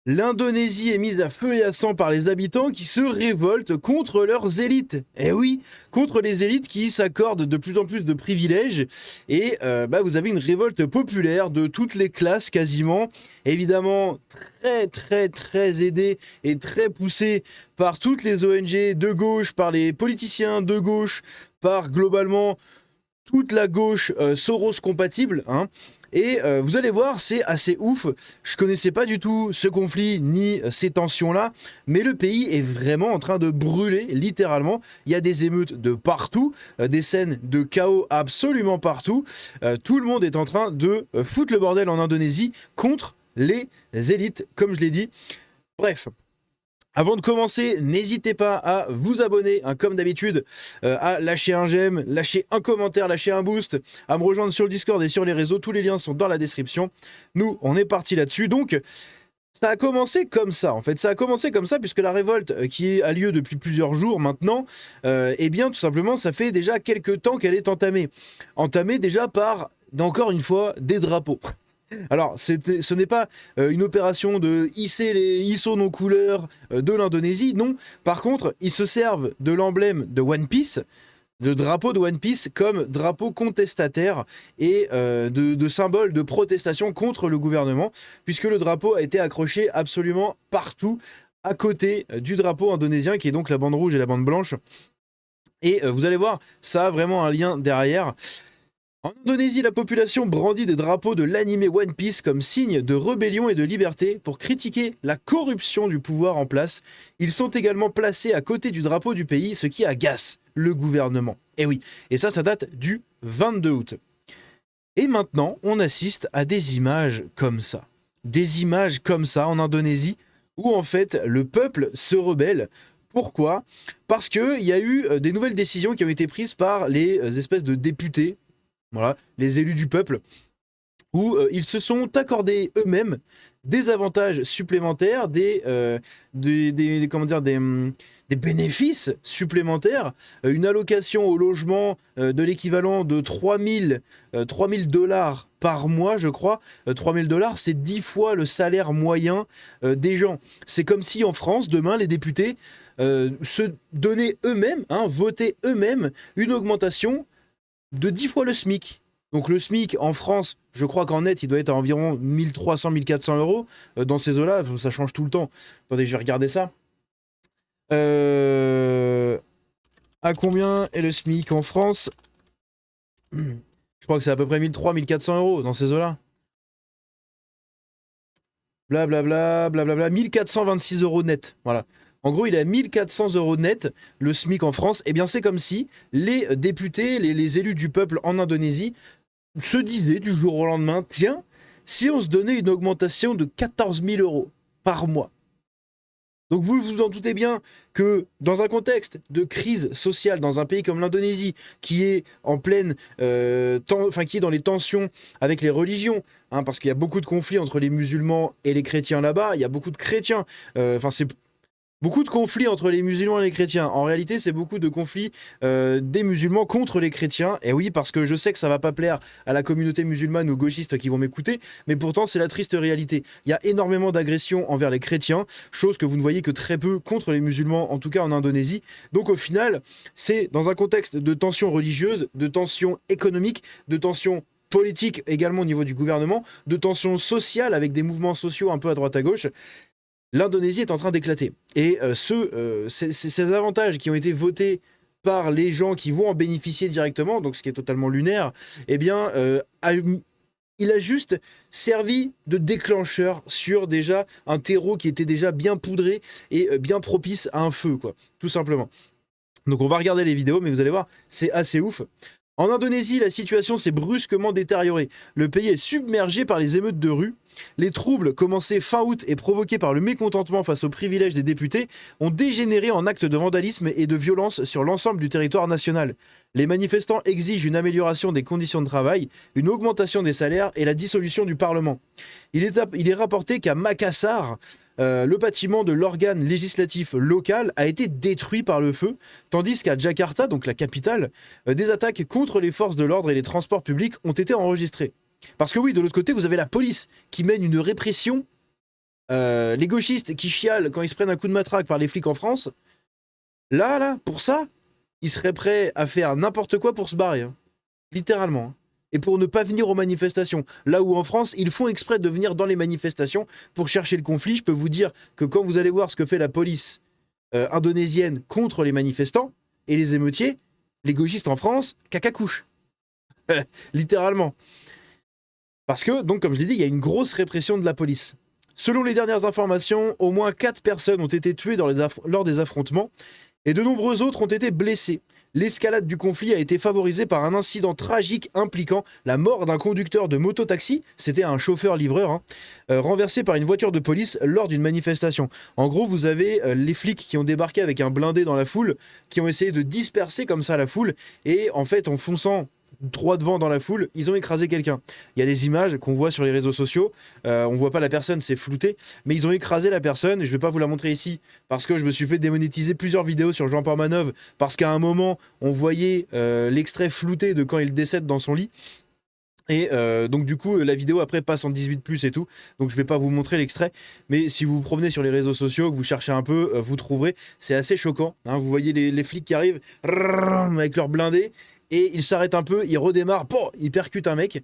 L'Indonésie est mise à feu et à sang par les habitants qui se révoltent contre leurs élites. Eh oui, contre les élites qui s'accordent de plus en plus de privilèges. Et vous avez une révolte populaire de toutes les classes quasiment. Évidemment, très aidée et très poussée par toutes les ONG de gauche, par les politiciens de gauche, par globalement toute la gauche Soros compatible, hein. Et vous allez voir, c'est assez ouf. Je connaissais pas du tout ce conflit ni ces tensions-là, mais le pays est vraiment en train de brûler, littéralement. Il y a des émeutes de partout, des scènes de chaos absolument partout. Tout le monde est en train de foutre le bordel en Indonésie contre les élites, comme je l'ai dit. Bref. Avant de commencer, n'hésitez pas à vous abonner, hein, comme d'habitude, à lâcher un j'aime, lâcher un commentaire, lâcher un boost, à me rejoindre sur le Discord et sur les réseaux. Tous les liens sont dans la description. Nous, on est parti là-dessus. Donc, ça a commencé comme ça, en fait. Ça a commencé comme ça puisque la révolte qui a lieu depuis plusieurs jours maintenant, eh bien, tout simplement, ça fait déjà quelques temps qu'elle est entamée. Entamée déjà par, encore une fois, des drapeaux. Alors, ce n'est pas une opération de hisser nos couleurs de l'Indonésie, non. Par contre, ils se servent de l'emblème de One Piece, de drapeau de One Piece, comme drapeau contestataire et de symbole de protestation contre le gouvernement, puisque le drapeau a été accroché absolument partout à côté du drapeau indonésien, qui est donc la bande rouge et la bande blanche. Et vous allez voir, ça a vraiment un lien derrière. En Indonésie, la population brandit des drapeaux de l'anime One Piece comme signe de rébellion et de liberté pour critiquer la corruption du pouvoir en place. Ils sont également placés à côté du drapeau du pays, ce qui agace le gouvernement. Et oui, et ça date du 22 août. Et maintenant, on assiste à des images comme ça. Des images comme ça en Indonésie, où en fait le peuple se rebelle. Pourquoi ? Parce qu'il y a eu des nouvelles décisions qui ont été prises par les espèces de députés, voilà, les élus du peuple, où ils se sont accordés eux-mêmes des avantages supplémentaires, des bénéfices supplémentaires, une allocation au logement de l'équivalent de 3000 $ par mois, je crois. 3000 $, c'est 10 fois le salaire moyen des gens. C'est comme si en France, demain, les députés se donnaient eux-mêmes, votaient eux-mêmes une augmentation de 10 fois le SMIC. Donc le SMIC en France, je crois qu'en net, il doit être à environ 1300-1400 euros. Dans ces eaux-là, ça change tout le temps. Attendez, je vais regarder ça. À combien est le SMIC en France ? Je crois que c'est à peu près 1300-1400 euros dans ces eaux-là. Blablabla, 1426 euros net. Voilà. En gros, il est à 1400 euros net, le SMIC en France. Eh bien, c'est comme si les députés, les élus du peuple en Indonésie se disaient du jour au lendemain, tiens, si on se donnait une augmentation de 14 000 euros par mois. Donc vous vous en doutez bien que dans un contexte de crise sociale, dans un pays comme l'Indonésie, qui est en pleine, qui est dans les tensions avec les religions, parce qu'il y a beaucoup de conflits entre les musulmans et les chrétiens là-bas, il y a beaucoup de chrétiens, c'est beaucoup de conflits entre les musulmans et les chrétiens. En réalité, c'est beaucoup de conflits des musulmans contre les chrétiens. Et oui, parce que je sais que ça va pas plaire à la communauté musulmane ou gauchiste qui vont m'écouter, mais pourtant, c'est la triste réalité. Il y a énormément d'agressions envers les chrétiens, chose que vous ne voyez que très peu contre les musulmans, en tout cas en Indonésie. Donc au final, c'est dans un contexte de tensions religieuses, de tensions économiques, de tensions politiques également au niveau du gouvernement, de tensions sociales avec des mouvements sociaux un peu à droite à gauche. L'Indonésie est en train d'éclater. Et ces avantages qui ont été votés par les gens qui vont en bénéficier directement, donc ce qui est totalement lunaire, eh bien, il a juste servi de déclencheur sur déjà un terreau qui était déjà bien poudré et bien propice à un feu, quoi, tout simplement. Donc on va regarder les vidéos, mais vous allez voir, c'est assez ouf. En Indonésie, la situation s'est brusquement détériorée. Le pays est submergé par les émeutes de rue. Les troubles, commencés fin août et provoqués par le mécontentement face aux privilèges des députés, ont dégénéré en actes de vandalisme et de violence sur l'ensemble du territoire national. Les manifestants exigent une amélioration des conditions de travail, une augmentation des salaires et la dissolution du Parlement. Il est rapporté qu'à Makassar, le bâtiment de l'organe législatif local a été détruit par le feu, tandis qu'à Jakarta, donc la capitale, des attaques contre les forces de l'ordre et les transports publics ont été enregistrées. Parce que oui, de l'autre côté, vous avez la police qui mène une répression Les gauchistes qui chialent quand ils se prennent un coup de matraque par les flics en France, là, pour ça, ils seraient prêts à faire n'importe quoi pour se barrer. Hein. Littéralement. Hein. Et pour ne pas venir aux manifestations. Là où en France, ils font exprès de venir dans les manifestations pour chercher le conflit. Je peux vous dire que quand vous allez voir ce que fait la police indonésienne contre les manifestants et les émeutiers, les gauchistes en France, caca couche. Littéralement. Parce que, donc, comme je l'ai dit, il y a une grosse répression de la police. Selon les dernières informations, au moins 4 personnes ont été tuées lors des affrontements et de nombreux autres ont été blessés. L'escalade du conflit a été favorisée par un incident tragique impliquant la mort d'un conducteur de mototaxi, c'était un chauffeur-livreur, hein, renversé par une voiture de police lors d'une manifestation. En gros, vous avez les flics qui ont débarqué avec un blindé dans la foule, qui ont essayé de disperser comme ça la foule, et en fait, en fonçant droit devant dans la foule, ils ont écrasé quelqu'un. Il y a des images qu'on voit sur les réseaux sociaux, on voit pas la personne, c'est flouté, mais ils ont écrasé la personne, je vais pas vous la montrer ici, parce que je me suis fait démonétiser plusieurs vidéos sur Jean Pormanov, parce qu'à un moment, on voyait l'extrait flouté de quand il décède dans son lit, et donc du coup la vidéo après passe en 18+ et tout, donc je vais pas vous montrer l'extrait, mais si vous vous promenez sur les réseaux sociaux, que vous cherchez un peu, vous trouverez, c'est assez choquant, hein, vous voyez les flics qui arrivent avec leur blindé, et ils s'arrêtent un peu, ils redémarrent, ils percutent un mec,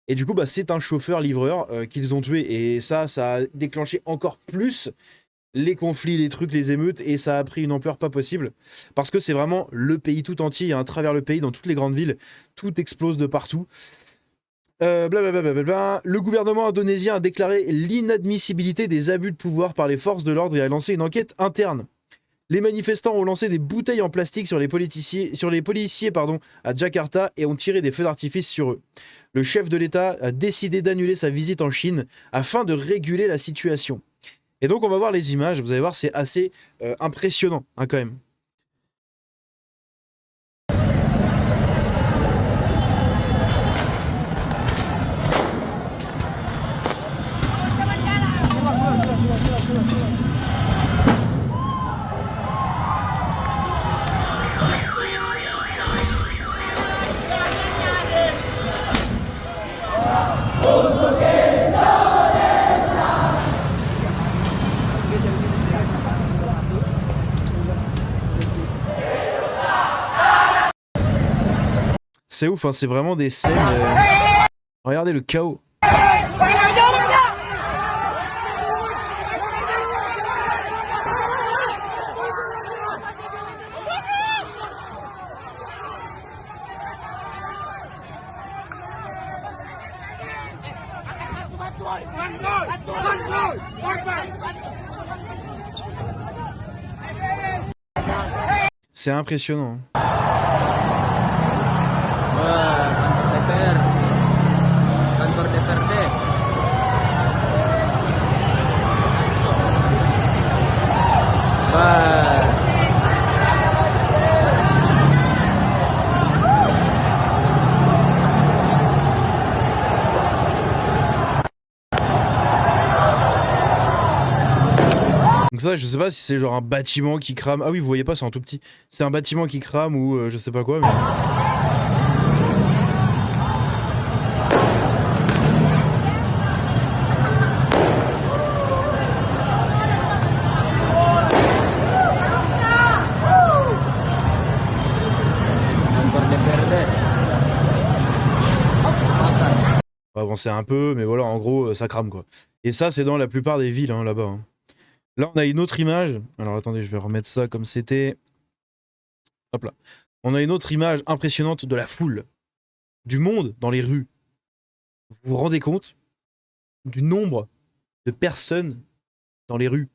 et du coup bah, c'est un chauffeur-livreur qu'ils ont tué, et ça a déclenché encore plus les conflits, les trucs, les émeutes, et ça a pris une ampleur pas possible, parce que c'est vraiment le pays tout entier, à travers le pays, dans toutes les grandes villes, tout explose de partout. Blablabla. Le gouvernement indonésien a déclaré l'inadmissibilité des abus de pouvoir par les forces de l'ordre et a lancé une enquête interne. Les manifestants ont lancé des bouteilles en plastique sur les policiers à Jakarta et ont tiré des feux d'artifice sur eux. Le chef de l'État a décidé d'annuler sa visite en Chine afin de réguler la situation. Et donc on va voir les images, vous allez voir c'est assez impressionnant hein, quand même. C'est ouf, hein, c'est vraiment des scènes... Regardez le chaos. C'est impressionnant. Kantor DPRD. Donc ça, je sais pas si c'est genre un bâtiment qui crame. Ah oui, vous voyez pas, c'est un tout petit. C'est un bâtiment qui crame ou je sais pas quoi, mais... On va avancer un peu, mais voilà, en gros, ça crame quoi. Et ça, c'est dans la plupart des villes, hein, là-bas. Hein. Là, on a une autre image. Alors attendez, je vais remettre ça comme c'était. Hop là. On a une autre image impressionnante de la foule, du monde dans les rues. Vous vous rendez compte du nombre de personnes dans les rues?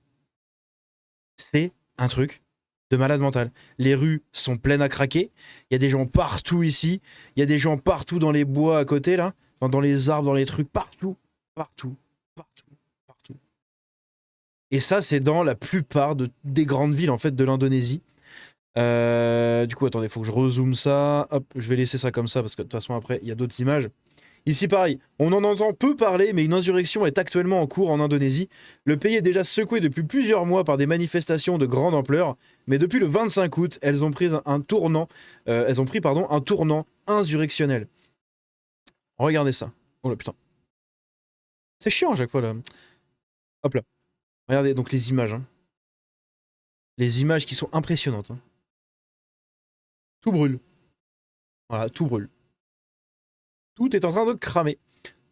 C'est un truc de malade mental. Les rues sont pleines à craquer. Il y a des gens partout ici. Il y a des gens partout dans les bois à côté, là. Enfin, dans les arbres, dans les trucs, partout. Partout. Partout. Partout. Et ça, c'est dans la plupart des grandes villes, en fait, de l'Indonésie. Du coup, attendez, il faut que je rezoome ça. Hop, je vais laisser ça comme ça, parce que de toute façon, après, il y a d'autres images. Ici, pareil, on en entend peu parler, mais une insurrection est actuellement en cours en Indonésie. Le pays est déjà secoué depuis plusieurs mois par des manifestations de grande ampleur, mais depuis le 25 août, elles ont pris un tournant insurrectionnel. Regardez ça. Oh là putain. C'est chiant à chaque fois là. Hop là. Regardez donc les images. Hein. Les images qui sont impressionnantes. Hein. Tout brûle. Voilà, tout brûle. Tout est en train de cramer.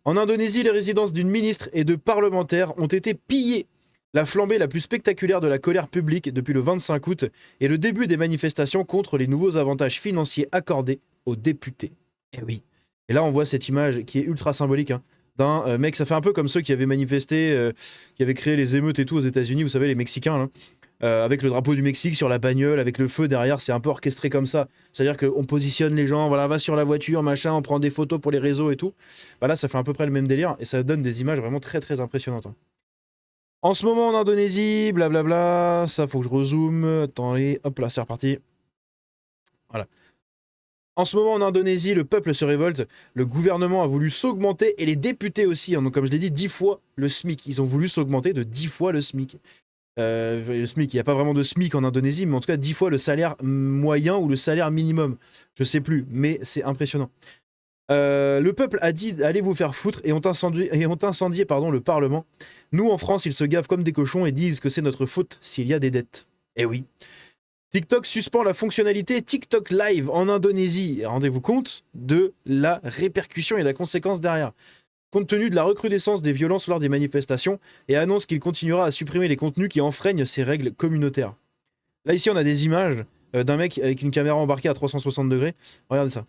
En Indonésie, les résidences d'une ministre et de parlementaires ont été pillées. La flambée la plus spectaculaire de la colère publique depuis le 25 août est le début des manifestations contre les nouveaux avantages financiers accordés aux députés. Eh oui. Et là, on voit cette image qui est ultra symbolique hein, d'un mec, ça fait un peu comme ceux qui avaient manifesté, qui avaient créé les émeutes et tout aux États-Unis, vous savez, les Mexicains, là. Avec le drapeau du Mexique sur la bagnole, avec le feu derrière, c'est un peu orchestré comme ça. C'est-à-dire qu'on positionne les gens, voilà, va sur la voiture, machin, on prend des photos pour les réseaux et tout. Bah là, ça fait à peu près le même délire et ça donne des images vraiment très très impressionnantes. Hein. En ce moment en Indonésie, blablabla, ça faut que je rezoome. Attendez, hop là, c'est reparti. Voilà. En ce moment en Indonésie, le peuple se révolte, le gouvernement a voulu s'augmenter et les députés aussi, hein, donc comme je l'ai dit, 10 fois le SMIC. Ils ont voulu s'augmenter de 10 fois le SMIC. Le SMIC, il n'y a pas vraiment de SMIC en Indonésie, mais en tout cas 10 fois le salaire moyen ou le salaire minimum. Je sais plus, mais c'est impressionnant. Le peuple a dit allez vous faire foutre et ont incendié le Parlement. Nous en France, ils se gavent comme des cochons et disent que c'est notre faute s'il y a des dettes. Eh oui. TikTok suspend la fonctionnalité TikTok Live en Indonésie. Rendez-vous compte de la répercussion et de la conséquence derrière. Compte tenu de la recrudescence des violences lors des manifestations, et annonce qu'il continuera à supprimer les contenus qui enfreignent ces règles communautaires. Là, ici, on a des images d'un mec avec une caméra embarquée à 360 degrés. Regardez ça.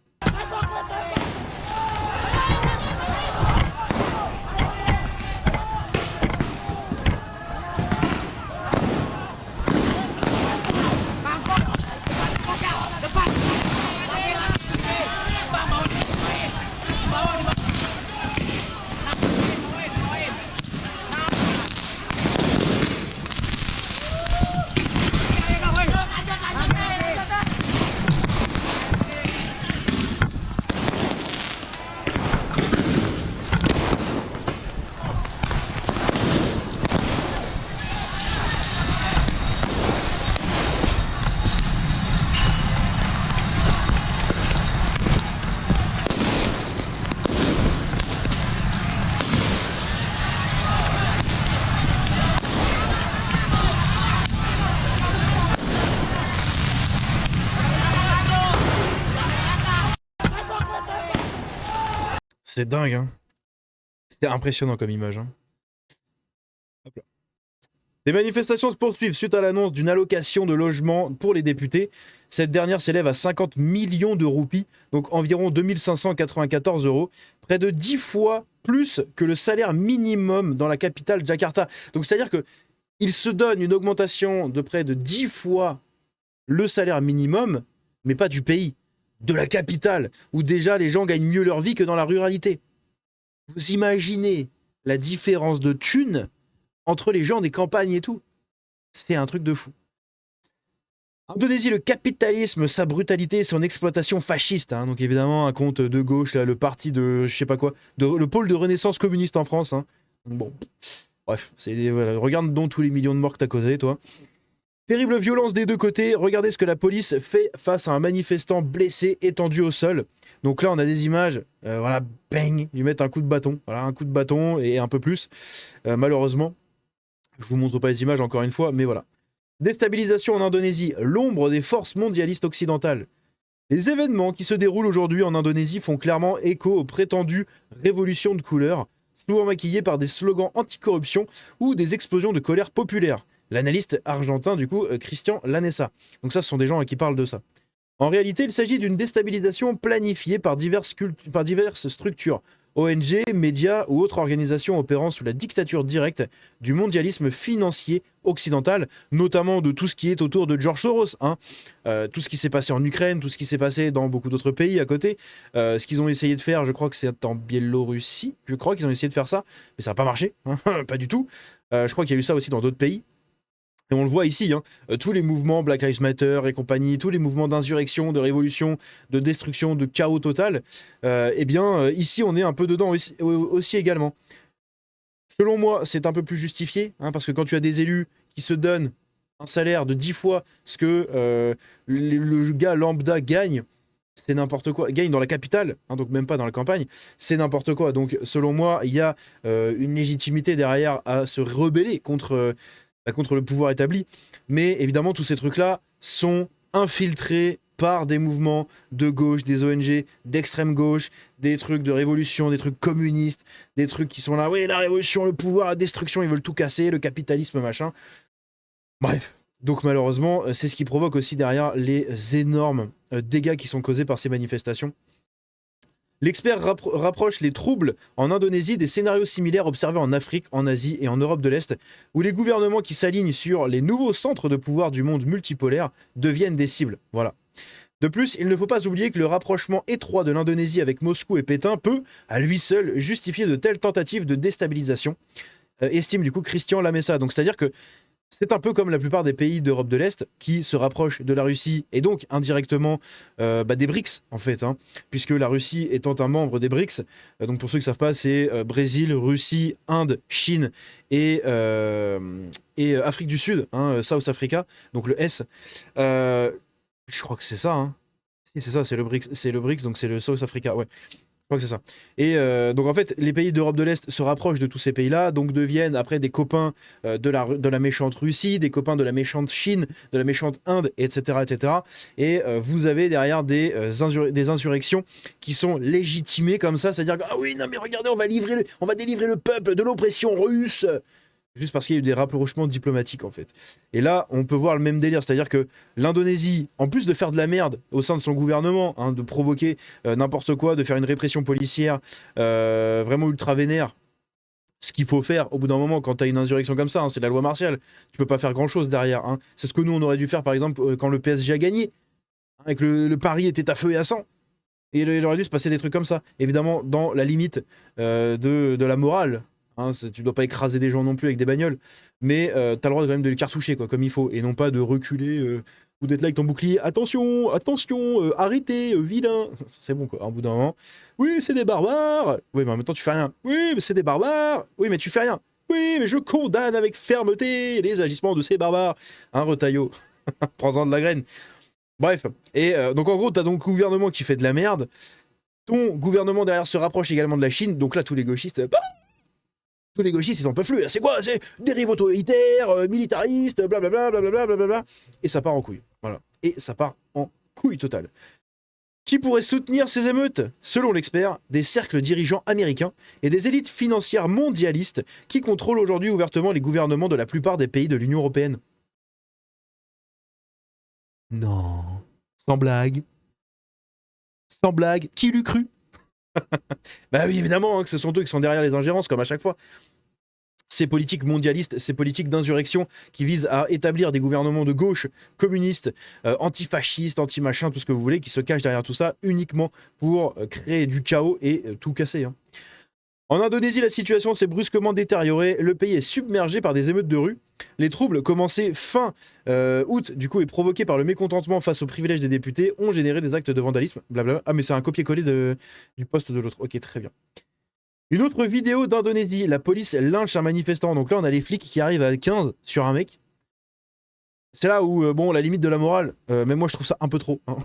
C'est dingue, hein. C'était impressionnant comme image. Hein. Hop là. Les manifestations se poursuivent suite à l'annonce d'une allocation de logement pour les députés. Cette dernière s'élève à 50 millions de roupies, donc environ 2594 €, près de 10 fois plus que le salaire minimum dans la capitale Jakarta. Donc c'est-à-dire qu'il se donne une augmentation de près de 10 fois le salaire minimum, mais pas du pays. De la capitale, où déjà les gens gagnent mieux leur vie que dans la ruralité. Vous imaginez la différence de thunes entre les gens des campagnes et tout. C'est un truc de fou. Indonésie, le capitalisme, sa brutalité, son exploitation fasciste. Hein, donc évidemment, un compte de gauche, là, le parti de je sais pas quoi, le pôle de renaissance communiste en France. Hein. Bon, bref, voilà, regarde donc tous les millions de morts que t'as causé, toi. Terrible violence des deux côtés. Regardez ce que la police fait face à un manifestant blessé étendu au sol. Donc là, on a des images. Voilà, bang, lui mettent un coup de bâton. Voilà, un coup de bâton et un peu plus. Malheureusement, je vous montre pas les images encore une fois, mais voilà. Déstabilisation en Indonésie. L'ombre des forces mondialistes occidentales. Les événements qui se déroulent aujourd'hui en Indonésie font clairement écho aux prétendues révolutions de couleur, souvent maquillées par des slogans anticorruption ou des explosions de colère populaire. L'analyste argentin, du coup, Christian Lanessa. Donc ça, ce sont des gens qui parlent de ça. En réalité, il s'agit d'une déstabilisation planifiée par diverses structures, ONG, médias ou autres organisations opérant sous la dictature directe du mondialisme financier occidental, notamment de tout ce qui est autour de George Soros. Hein. Tout ce qui s'est passé en Ukraine, tout ce qui s'est passé dans beaucoup d'autres pays à côté. Ce qu'ils ont essayé de faire, je crois que c'est en Biélorussie, je crois qu'ils ont essayé de faire ça, mais ça n'a pas marché, hein, pas du tout. Je crois qu'il y a eu ça aussi dans d'autres pays. Et on le voit ici, hein, tous les mouvements Black Lives Matter et compagnie, tous les mouvements d'insurrection, de révolution, de destruction, de chaos total, ici on est un peu dedans aussi également. Selon moi, c'est un peu plus justifié, hein, parce que quand tu as des élus qui se donnent un salaire de 10 fois ce que le gars lambda gagne, c'est n'importe quoi. Gagne dans la capitale, hein, donc même pas dans la campagne, c'est n'importe quoi. Donc selon moi, il y a une légitimité derrière à se rebeller contre le pouvoir établi. Mais évidemment, tous ces trucs-là sont infiltrés par des mouvements de gauche, des ONG, d'extrême gauche, des trucs de révolution, des trucs communistes, des trucs qui sont là, oui, la révolution, le pouvoir, la destruction, ils veulent tout casser, le capitalisme, machin. Bref. Donc malheureusement, c'est ce qui provoque aussi derrière les énormes dégâts qui sont causés par ces manifestations. L'expert rapproche les troubles en Indonésie des scénarios similaires observés en Afrique, en Asie et en Europe de l'Est, où les gouvernements qui s'alignent sur les nouveaux centres de pouvoir du monde multipolaire deviennent des cibles. Voilà. De plus, il ne faut pas oublier que le rapprochement étroit de l'Indonésie avec Moscou et Pékin peut, à lui seul, justifier de telles tentatives de déstabilisation, estime du coup Christian Lamessa. Donc c'est-à-dire que c'est un peu comme la plupart des pays d'Europe de l'Est qui se rapprochent de la Russie et donc indirectement des BRICS en fait, hein, puisque la Russie étant un membre des BRICS, donc pour ceux qui ne savent pas, c'est Brésil, Russie, Inde, Chine et Afrique du Sud, hein, South Africa, donc le S. Je crois que c'est ça, hein. Si, c'est ça, c'est le BRICS, donc c'est le South Africa, ouais. Je crois que c'est ça. Et donc en fait, les pays d'Europe de l'Est se rapprochent de tous ces pays-là, donc deviennent après des copains de la méchante Russie, des copains de la méchante Chine, de la méchante Inde, etc. etc. Et vous avez derrière des insurrections qui sont légitimées comme ça, c'est-à-dire que, ah oui, non mais regardez, on va délivrer le peuple de l'oppression russe. Juste parce qu'il y a eu des rapprochements diplomatiques en fait. Et là, on peut voir le même délire, c'est-à-dire que l'Indonésie, en plus de faire de la merde au sein de son gouvernement, hein, de provoquer n'importe quoi, de faire une répression policière vraiment ultra vénère, ce qu'il faut faire au bout d'un moment quand tu as une insurrection comme ça, hein, c'est la loi martiale, tu peux pas faire grand-chose derrière. Hein. C'est ce que nous, on aurait dû faire par exemple quand le PSG a gagné, hein, et que le Paris était à feu et à sang. Et il aurait dû se passer des trucs comme ça, évidemment dans la limite de la morale. Hein, tu dois pas écraser des gens non plus avec des bagnoles, mais t'as le droit quand même de les cartoucher quoi, comme il faut, et non pas de reculer ou d'être là avec ton bouclier. Attention, attention, arrêtez, vilain. C'est bon quoi, à un bout d'un moment. Oui, c'est des barbares. Oui, mais en même temps tu fais rien. Oui, mais c'est des barbares. Oui, mais tu fais rien. Oui, mais je condamne avec fermeté les agissements de ces barbares. Hein, Retailleau, prends-en de la graine. Bref, et donc en gros, t'as donc le gouvernement qui fait de la merde. Ton gouvernement derrière se rapproche également de la Chine, donc là tous les gauchistes. Tous les gauchistes, ils en peuvent plus. C'est quoi? C'est dérive autoritaire, militariste, blablabla, blablabla, blablabla. Et ça part en couille. Voilà. Et ça part en couille totale. Qui pourrait soutenir ces émeutes? Selon l'expert, des cercles dirigeants américains et des élites financières mondialistes qui contrôlent aujourd'hui ouvertement les gouvernements de la plupart des pays de l'Union européenne. Non. Sans blague. Sans blague. Qui l'eût cru? Bah oui, évidemment, hein, que ce sont eux qui sont derrière les ingérences, comme à chaque fois. Ces politiques mondialistes, ces politiques d'insurrection qui visent à établir des gouvernements de gauche, communistes, antifascistes, anti-machin, tout ce que vous voulez, qui se cachent derrière tout ça uniquement pour créer du chaos et tout casser. Hein. En Indonésie, la situation s'est brusquement détériorée. Le pays est submergé par des émeutes de rue. Les troubles, commencés fin août, du coup, et provoqués par le mécontentement face aux privilèges des députés, ont généré des actes de vandalisme. Blablabla. Ah, mais c'est un copier-coller du poste de l'autre. Ok, très bien. Une autre vidéo d'Indonésie. La police lynche un manifestant. Donc là, on a les flics qui arrivent à 15 sur un mec. C'est là où, bon, la limite de la morale, même moi, je trouve ça un peu trop. Hein.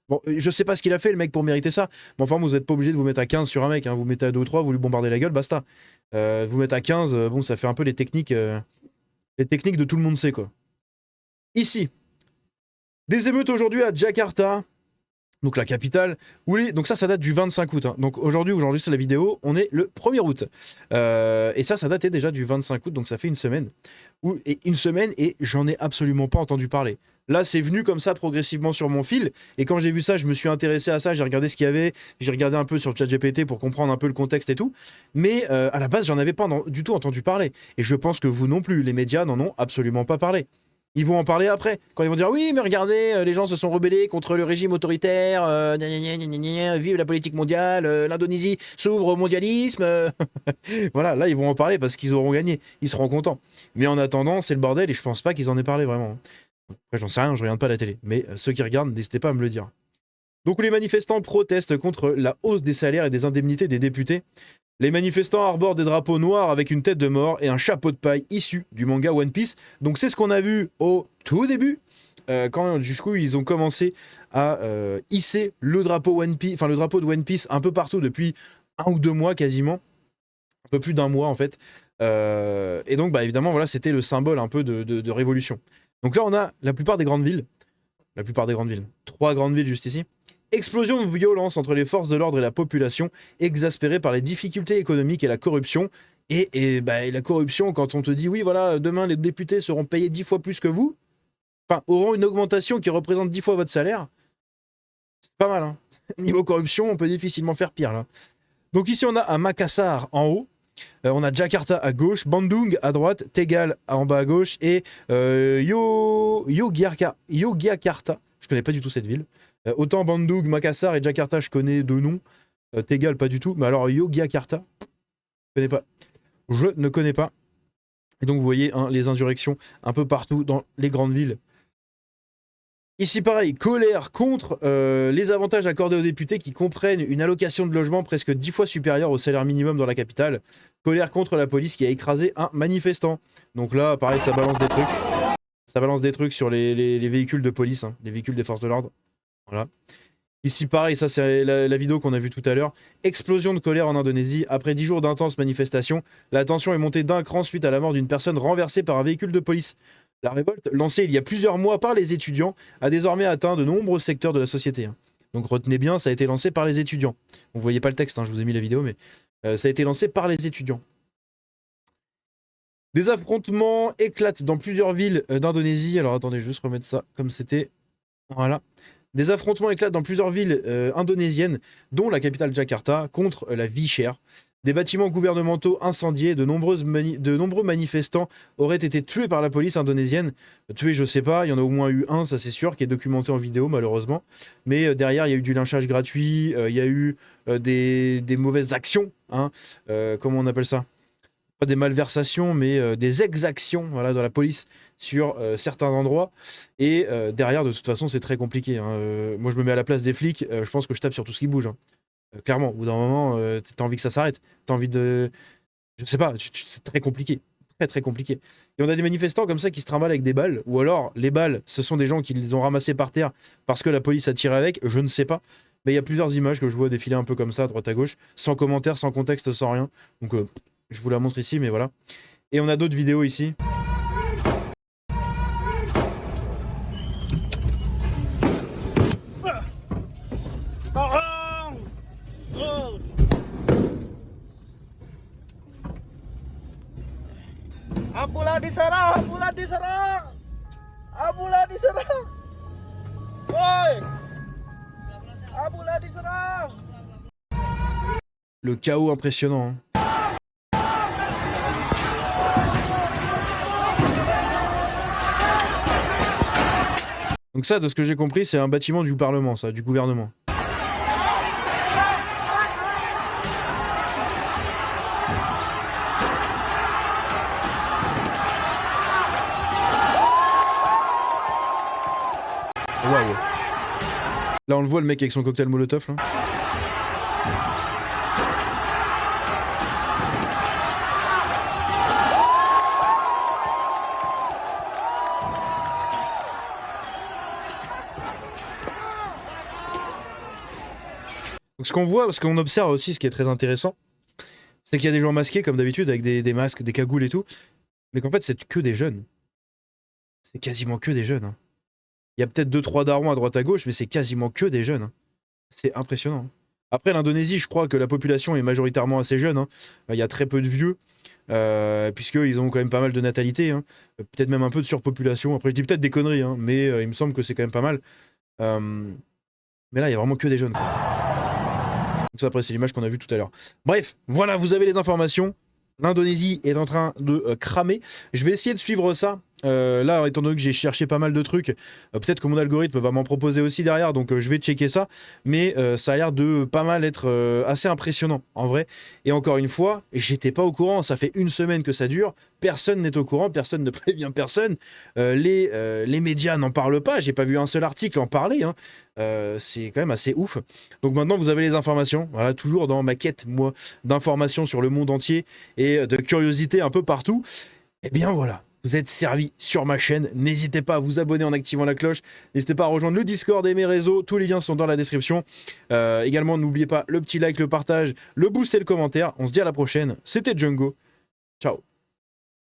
Bon, je sais pas ce qu'il a fait, le mec, pour mériter ça. Mais enfin, vous n'êtes pas obligé de vous mettre à 15 sur un mec. Hein. Vous mettez à 2 ou 3, vous lui bombardez la gueule, basta. Vous mettre à 15, bon, ça fait un peu les techniques de tout le monde sait, quoi. Ici, des émeutes aujourd'hui à Jakarta, donc la capitale. Donc ça date du 25 août. Hein. Donc aujourd'hui, où j'enregistre la vidéo, on est le 1er août. Et ça datait déjà du 25 août, donc ça fait une semaine. Et j'en ai absolument pas entendu parler. Là, c'est venu comme ça progressivement sur mon fil. Et quand j'ai vu ça, je me suis intéressé à ça. J'ai regardé ce qu'il y avait. J'ai regardé un peu sur ChatGPT pour comprendre un peu le contexte et tout. Mais à la base, j'en avais pas du tout entendu parler. Et je pense que vous non plus. Les médias n'en ont absolument pas parlé. Ils vont en parler après. Quand ils vont dire oui, mais regardez, les gens se sont rebellés contre le régime autoritaire. Vive la politique mondiale. L'Indonésie s'ouvre au mondialisme. Voilà, là, ils vont en parler parce qu'ils auront gagné. Ils seront contents. Mais en attendant, c'est le bordel et je pense pas qu'ils en aient parlé vraiment. Après, j'en sais rien, je regarde pas la télé. Mais ceux qui regardent, n'hésitez pas à me le dire. Donc les manifestants protestent contre la hausse des salaires et des indemnités des députés. Les manifestants arborent des drapeaux noirs avec une tête de mort et un chapeau de paille issu du manga One Piece. Donc c'est ce qu'on a vu au tout au début, quand jusqu'où ils ont commencé à hisser le drapeau One Piece, enfin le drapeau de One Piece un peu partout depuis 1 ou 2 mois quasiment, un peu plus d'1 mois en fait. Et donc bah évidemment voilà, c'était le symbole un peu de révolution. Donc là on a la plupart des grandes villes, 3 grandes villes juste ici. Explosion de violence entre les forces de l'ordre et la population, exaspérée par les difficultés économiques et la corruption. Et la corruption, quand on te dit oui voilà, demain les députés seront payés 10 fois plus que vous, enfin auront une augmentation qui représente 10 fois votre salaire, c'est pas mal, hein. Niveau corruption, on peut difficilement faire pire là. Donc ici on a un Makassar en haut, on a Jakarta à gauche, Bandung à droite, Tegal en bas à gauche et Yogyakarta. Je connais pas du tout cette ville. Autant Bandung, Makassar et Jakarta je connais de nom, Tegal pas du tout, mais alors Yogyakarta, je ne connais pas. Et donc vous voyez hein, les insurrections un peu partout dans les grandes villes. Ici pareil, colère contre les avantages accordés aux députés qui comprennent une allocation de logement presque 10 fois supérieure au salaire minimum dans la capitale. Colère contre la police qui a écrasé un manifestant. Donc là, pareil, ça balance des trucs. Ça balance des trucs sur les véhicules de police, hein, les véhicules des forces de l'ordre. Voilà. Ici pareil, ça c'est la vidéo qu'on a vue tout à l'heure. Explosion de colère en Indonésie. Après 10 jours d'intenses manifestations, la tension est montée d'un cran suite à la mort d'une personne renversée par un véhicule de police. La révolte, lancée il y a plusieurs mois par les étudiants, a désormais atteint de nombreux secteurs de la société. Donc retenez bien, ça a été lancé par les étudiants. Vous ne voyez pas le texte, hein, je vous ai mis la vidéo, mais ça a été lancé par les étudiants. Des affrontements éclatent dans plusieurs villes d'Indonésie. Alors attendez, je vais juste remettre ça comme c'était. Voilà. Des affrontements éclatent dans plusieurs villes indonésiennes, dont la capitale Jakarta, contre la vie chère. Des bâtiments gouvernementaux incendiés, de nombreux manifestants auraient été tués par la police indonésienne. Tués, je sais pas, il y en a au moins eu un, ça c'est sûr, qui est documenté en vidéo malheureusement. Mais derrière, il y a eu du lynchage gratuit, il y a eu des mauvaises actions, hein, comment on appelle ça? Pas des malversations, mais des exactions voilà, de la police sur certains endroits. Et derrière, de toute façon, c'est très compliqué. Hein. Moi, je me mets à la place des flics, je pense que je tape sur tout ce qui bouge. Hein. Clairement, au bout d'un moment, t'as envie que ça s'arrête. T'as envie de... Je sais pas, c'est très compliqué. Très, très compliqué. Et on a des manifestants comme ça qui se trimballent avec des balles, ou alors, les balles, ce sont des gens qui les ont ramassés par terre parce que la police a tiré avec, je ne sais pas. Mais il y a plusieurs images que je vois défiler un peu comme ça, à droite à gauche, sans commentaire, sans contexte, sans rien. Donc, je vous la montre ici, mais voilà. Et on a d'autres vidéos ici. Ambulan diserang, ambulan diserang, ambulan diserang, woi, ambulan diserang. Le chaos impressionnant. Hein. Donc ça, de ce que j'ai compris, c'est un bâtiment du Parlement, ça, du gouvernement. Waouh. Là, on le voit, le mec avec son cocktail Molotov, là. Donc ce qu'on voit, ce qu'on observe aussi, ce qui est très intéressant, c'est qu'il y a des gens masqués, comme d'habitude, avec des masques, des cagoules et tout, mais qu'en fait, c'est que des jeunes. C'est quasiment que des jeunes. Hein. Il y a peut-être 2-3 darons à droite à gauche, mais c'est quasiment que des jeunes. Hein. C'est impressionnant. Après, l'Indonésie, je crois que la population est majoritairement assez jeune. Hein. Il y a très peu de vieux, puisqu'ils ont quand même pas mal de natalité. Hein. Peut-être même un peu de surpopulation. Après, je dis peut-être des conneries, hein, mais il me semble que c'est quand même pas mal. Mais là, il y a vraiment que des jeunes. Quoi. Donc ça, après, c'est l'image qu'on a vue tout à l'heure. Bref, voilà, vous avez les informations. L'Indonésie est en train de cramer. Je vais essayer de suivre ça. Là, étant donné que j'ai cherché pas mal de trucs, peut-être que mon algorithme va m'en proposer aussi derrière, donc je vais checker ça. Mais ça a l'air de pas mal être assez impressionnant, en vrai. Et encore une fois, j'étais pas au courant, ça fait 1 semaine que ça dure, personne n'est au courant, personne ne prévient personne. Les médias n'en parlent pas, j'ai pas vu un seul article en parler. Hein. C'est quand même assez ouf. Donc maintenant, vous avez les informations. Voilà, toujours dans ma quête, moi, d'informations sur le monde entier et de curiosité un peu partout. Et bien voilà. vous êtes servi sur ma chaîne. N'hésitez pas à vous abonner en activant la cloche. N'hésitez pas à rejoindre le Discord et mes réseaux. Tous les liens sont dans la description. Également, n'oubliez pas le petit like, le partage, le boost et le commentaire. On se dit à la prochaine. C'était Django. Ciao.